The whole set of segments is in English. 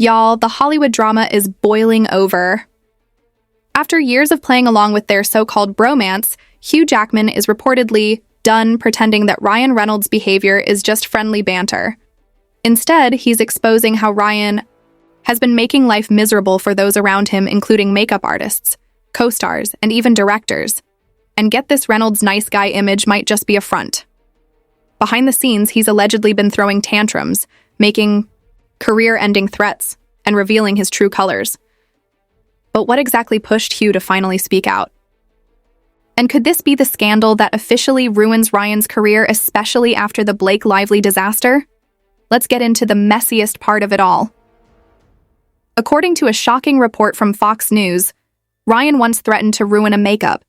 Y'all, the Hollywood drama is boiling over. After years of playing along with their so-called bromance, Hugh Jackman is reportedly done pretending that Ryan Reynolds' behavior is just friendly banter. Instead, he's exposing how Ryan has been making life miserable for those around him, including makeup artists, co-stars, and even directors. And get this, Reynolds' nice guy image might just be a front. Behind the scenes, he's allegedly been throwing tantrums, making career-ending threats, and revealing his true colors. But what exactly pushed Hugh to finally speak out? And could this be the scandal that officially ruins Ryan's career, especially after the Blake Lively disaster? Let's get into the messiest part of it all. According to a shocking report from Fox News, Ryan once threatened to ruin a makeup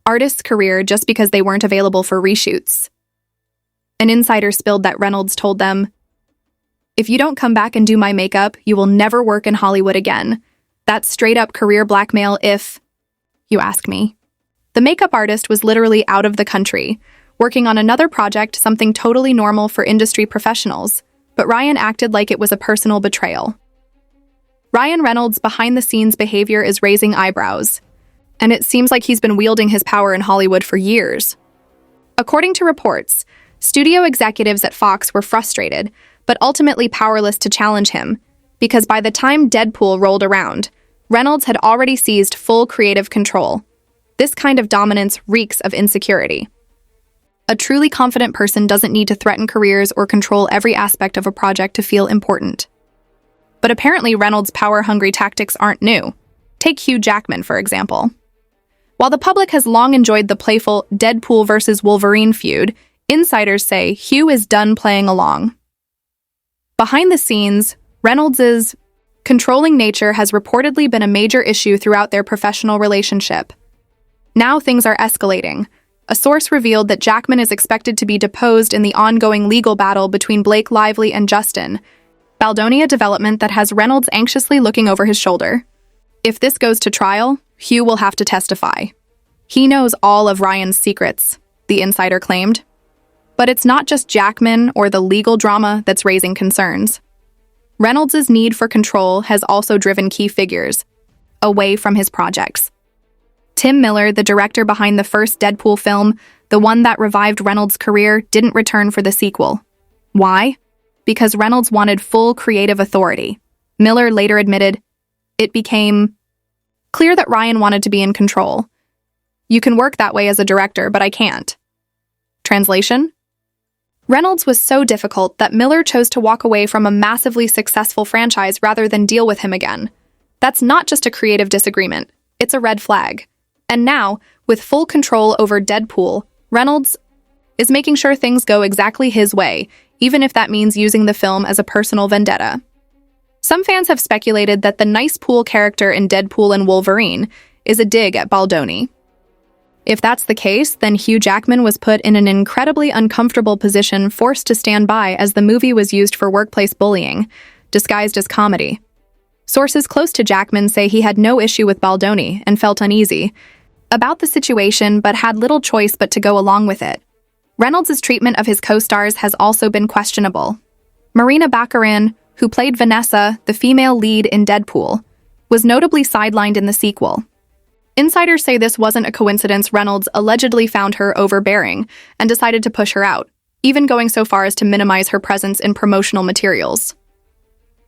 artist's career just because they weren't available for reshoots. An insider spilled that Reynolds told them, "If you don't come back and do my makeup, you will never work in Hollywood again. That's straight-up career blackmail if you ask me." The makeup artist was literally out of the country, working on another project, something totally normal for industry professionals, but Ryan acted like it was a personal betrayal. Ryan Reynolds' behind-the-scenes behavior is raising eyebrows, and it seems like he's been wielding his power in Hollywood for years. According to reports, studio executives at Fox were frustrated, but ultimately powerless to challenge him, because by the time Deadpool rolled around, Reynolds had already seized full creative control. This kind of dominance reeks of insecurity. A truly confident person doesn't need to threaten careers or control every aspect of a project to feel important. But apparently Reynolds' power-hungry tactics aren't new. Take Hugh Jackman, for example. While the public has long enjoyed the playful Deadpool versus Wolverine feud, insiders say Hugh is done playing along. Behind the scenes, Reynolds' controlling nature has reportedly been a major issue throughout their professional relationship. Now things are escalating. A source revealed that Jackman is expected to be deposed in the ongoing legal battle between Blake Lively and Justin Baldoni, a development that has Reynolds anxiously looking over his shoulder. If this goes to trial, Hugh will have to testify. He knows all of Ryan's secrets, the insider claimed. But it's not just Jackman or the legal drama that's raising concerns. Reynolds' need for control has also driven key figures away from his projects. Tim Miller, the director behind the first Deadpool film, the one that revived Reynolds' career, didn't return for the sequel. Why? Because Reynolds wanted full creative authority. Miller later admitted, "It became clear that Ryan wanted to be in control. You can work that way as a director, but I can't." Translation? Reynolds was so difficult that Miller chose to walk away from a massively successful franchise rather than deal with him again. That's not just a creative disagreement, it's a red flag. And now, with full control over Deadpool, Reynolds is making sure things go exactly his way, even if that means using the film as a personal vendetta. Some fans have speculated that the nice pool character in Deadpool and Wolverine is a dig at Baldoni. If that's the case, then Hugh Jackman was put in an incredibly uncomfortable position, forced to stand by as the movie was used for workplace bullying, disguised as comedy. Sources close to Jackman say he had no issue with Baldoni and felt uneasy about the situation but had little choice but to go along with it. Reynolds' treatment of his co-stars has also been questionable. Marina Baccarin, who played Vanessa, the female lead in Deadpool, was notably sidelined in the sequel. Insiders say this wasn't a coincidence. Reynolds allegedly found her overbearing and decided to push her out, even going so far as to minimize her presence in promotional materials.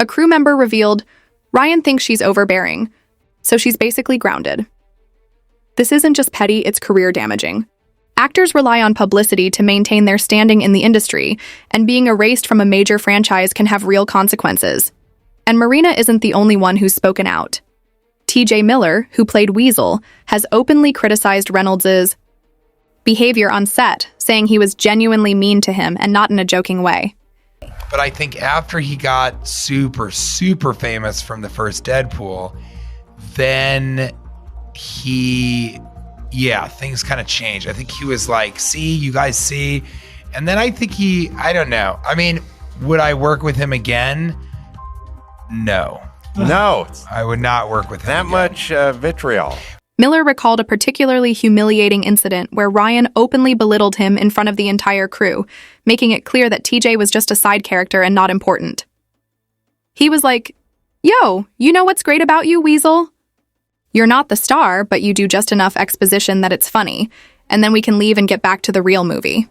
A crew member revealed, "Ryan thinks she's overbearing, so she's basically grounded." This isn't just petty, it's career damaging. Actors rely on publicity to maintain their standing in the industry, and being erased from a major franchise can have real consequences. And Marina isn't the only one who's spoken out. TJ Miller, who played Weasel, has openly criticized Reynolds' behavior on set, saying he was genuinely mean to him and not in a joking way. But I think after he got super, super famous from the first Deadpool, then things kind of changed. I think he was like, "See, you guys see." And then I think I don't know. I mean, would I work with him again? No. No. I would not work with him That again. much vitriol. Miller recalled a particularly humiliating incident where Ryan openly belittled him in front of the entire crew, making it clear that TJ was just a side character and not important. He was like, Yo, you know what's great about you, Weasel? You're not the star, but you do just enough exposition that it's funny, and then we can leave and get back to the real movie.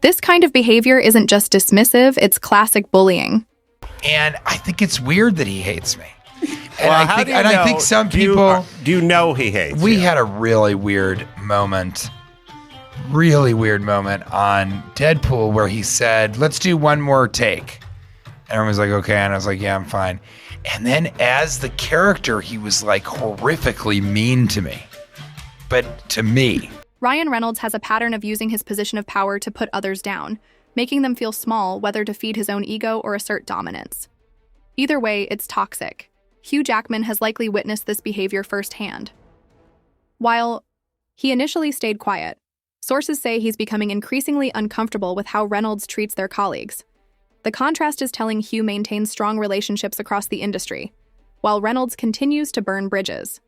This kind of behavior isn't just dismissive, it's classic bullying. And I think it's weird that he hates me. And Well, I think some people... Do you know he hates We you? had a really weird moment on Deadpool where he said, let's do one more take. And everyone was like, okay. And I was like, yeah, I'm fine. And then as the character, he was like horrifically mean to me. But to me. Ryan Reynolds has a pattern of using his position of power to put others down, making them feel small, whether to feed his own ego or assert dominance. Either way, it's toxic. Hugh Jackman has likely witnessed this behavior firsthand. While he initially stayed quiet, sources say he's becoming increasingly uncomfortable with how Reynolds treats their colleagues. The contrast is telling Hugh maintains strong relationships across the industry, while Reynolds continues to burn bridges.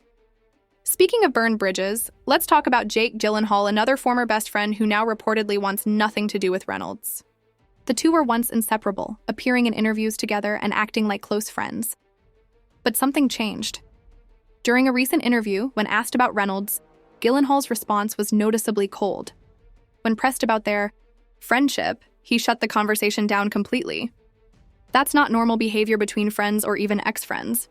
Speaking of burned bridges, let's talk about Jake Gyllenhaal, another former best friend who now reportedly wants nothing to do with Reynolds. The two were once inseparable, appearing in interviews together and acting like close friends. But something changed. During a recent interview, when asked about Reynolds, Gyllenhaal's response was noticeably cold. When pressed about their friendship, he shut the conversation down completely. That's not normal behavior between friends or even ex-friends.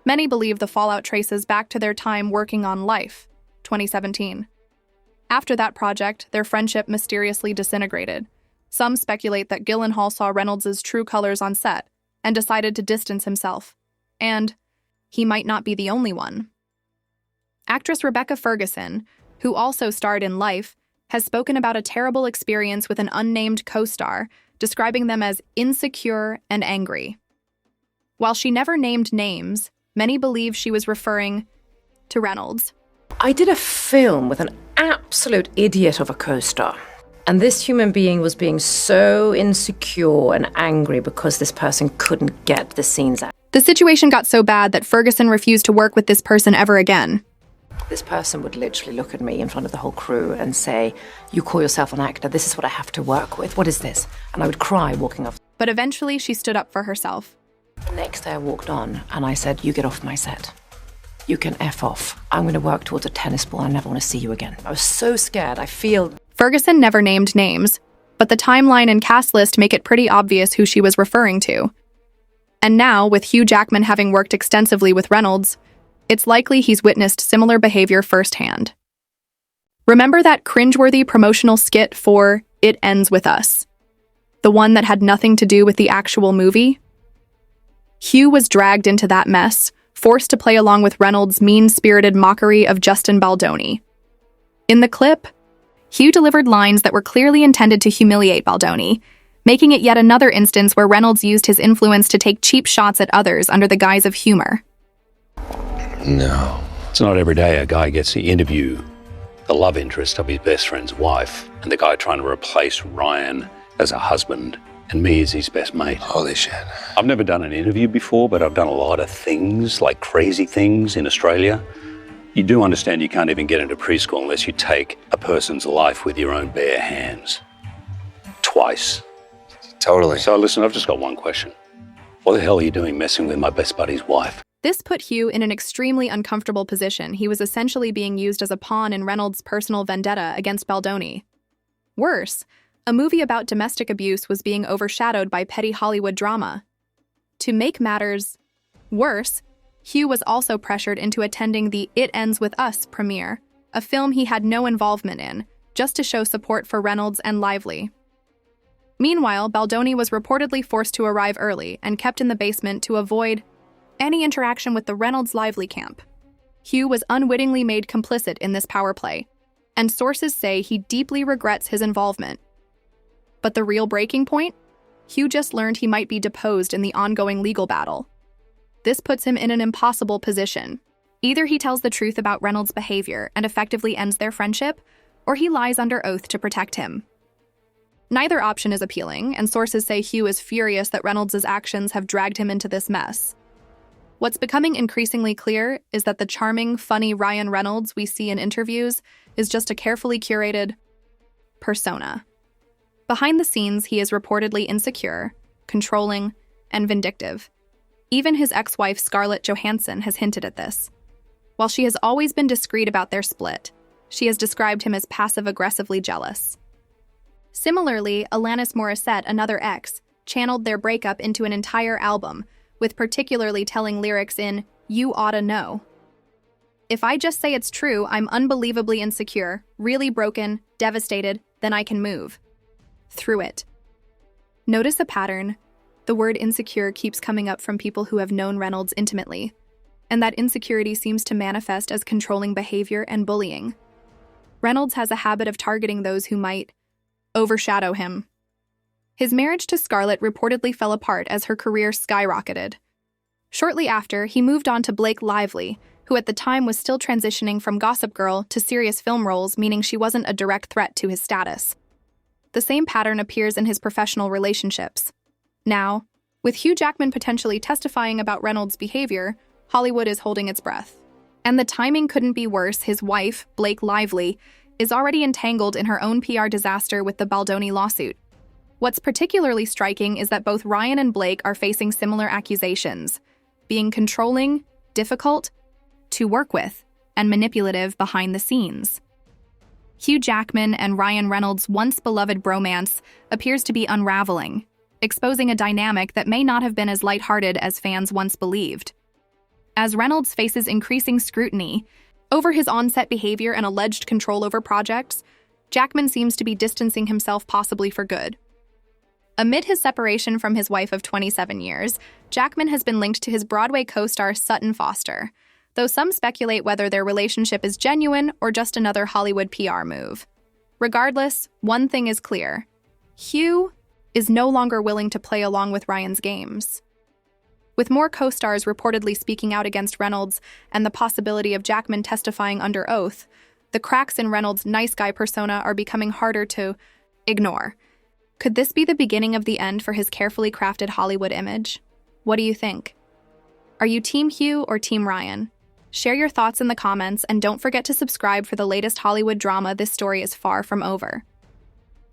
Many believe the fallout traces back to their time working on Life, 2017. After that project, their friendship mysteriously disintegrated. Some speculate that Gyllenhaal saw Reynolds' true colors on set and decided to distance himself. And he might not be the only one. Actress Rebecca Ferguson, who also starred in Life, has spoken about a terrible experience with an unnamed co-star, describing them as insecure and angry. While she never named names, many believe she was referring to Reynolds. I did a film with an absolute idiot of a co-star. And this human being was being so insecure and angry because this person couldn't get the scenes out. The situation got so bad that Ferguson refused to work with this person ever again. This person would literally look at me in front of the whole crew and say, "You call yourself an actor, this is what I have to work with. What is this?" And I would cry walking off. But eventually she stood up for herself. The next day I walked on and I said, "You get off my set. You can F off. I'm going to work towards a tennis ball. I never want to see you again." I was so scared. Ferguson never named names, but the timeline and cast list make it pretty obvious who she was referring to. And now, with Hugh Jackman having worked extensively with Reynolds, it's likely he's witnessed similar behavior firsthand. Remember that cringeworthy promotional skit for It Ends With Us? The one that had nothing to do with the actual movie? Hugh was dragged into that mess, forced to play along with Reynolds' mean-spirited mockery of Justin Baldoni. In the clip, Hugh delivered lines that were clearly intended to humiliate Baldoni, making it yet another instance where Reynolds used his influence to take cheap shots at others under the guise of humor. No. It's not every day a guy gets to interview the love interest of his best friend's wife and the guy trying to replace Ryan as a husband and me as his best mate. Holy shit. I've never done an interview before, but I've done a lot of things, like crazy things in Australia. You do understand you can't even get into preschool unless you take a person's life with your own bare hands. Twice. Totally. So listen, I've just got one question. What the hell are you doing messing with my best buddy's wife? This put Hugh in an extremely uncomfortable position. He was essentially being used as a pawn in Reynolds' personal vendetta against Baldoni. Worse, a movie about domestic abuse was being overshadowed by petty Hollywood drama. To make matters worse, Hugh was also pressured into attending the It Ends With Us premiere, a film he had no involvement in, just to show support for Reynolds and Lively. Meanwhile, Baldoni was reportedly forced to arrive early and kept in the basement to avoid any interaction with the Reynolds-Lively camp. Hugh was unwittingly made complicit in this power play, and sources say he deeply regrets his involvement. But the real breaking point? Hugh just learned he might be deposed in the ongoing legal battle. This puts him in an impossible position. Either he tells the truth about Reynolds' behavior and effectively ends their friendship, or he lies under oath to protect him. Neither option is appealing, and sources say Hugh is furious that Reynolds' actions have dragged him into this mess. What's becoming increasingly clear is that the charming, funny Ryan Reynolds we see in interviews is just a carefully curated persona. Behind the scenes, he is reportedly insecure, controlling, and vindictive. Even his ex-wife Scarlett Johansson has hinted at this. While she has always been discreet about their split, she has described him as passive-aggressively jealous. Similarly, Alanis Morissette, another ex, channeled their breakup into an entire album, with particularly telling lyrics in "You Oughta Know." If I just say it's true, I'm unbelievably insecure, really broken, devastated, then I can move through it. Notice a pattern. The word insecure keeps coming up from people who have known Reynolds intimately, and that insecurity seems to manifest as controlling behavior and bullying. Reynolds has a habit of targeting those who might overshadow him. His marriage to Scarlett reportedly fell apart as her career skyrocketed. Shortly after, he moved on to Blake Lively, who at the time was still transitioning from Gossip Girl to serious film roles, meaning she wasn't a direct threat to his status. The same pattern appears in his professional relationships. Now, with Hugh Jackman potentially testifying about Reynolds' behavior, Hollywood is holding its breath. And the timing couldn't be worse. His wife, Blake Lively, is already entangled in her own PR disaster with the Baldoni lawsuit. What's particularly striking is that both Ryan and Blake are facing similar accusations, being controlling, difficult to work with, and manipulative behind the scenes. Hugh Jackman and Ryan Reynolds' once beloved bromance appears to be unraveling, exposing a dynamic that may not have been as lighthearted as fans once believed. As Reynolds faces increasing scrutiny over his on-set behavior and alleged control over projects, Jackman seems to be distancing himself possibly for good. Amid his separation from his wife of 27 years, Jackman has been linked to his Broadway co-star Sutton Foster, though some speculate whether their relationship is genuine or just another Hollywood PR move. Regardless, one thing is clear. Hugh is no longer willing to play along with Ryan's games. With more co-stars reportedly speaking out against Reynolds and the possibility of Jackman testifying under oath, the cracks in Reynolds' nice guy persona are becoming harder to ignore. Could this be the beginning of the end for his carefully crafted Hollywood image? What do you think? Are you Team Hugh or Team Ryan? Share your thoughts in the comments and don't forget to subscribe for the latest Hollywood drama. This story is far from over.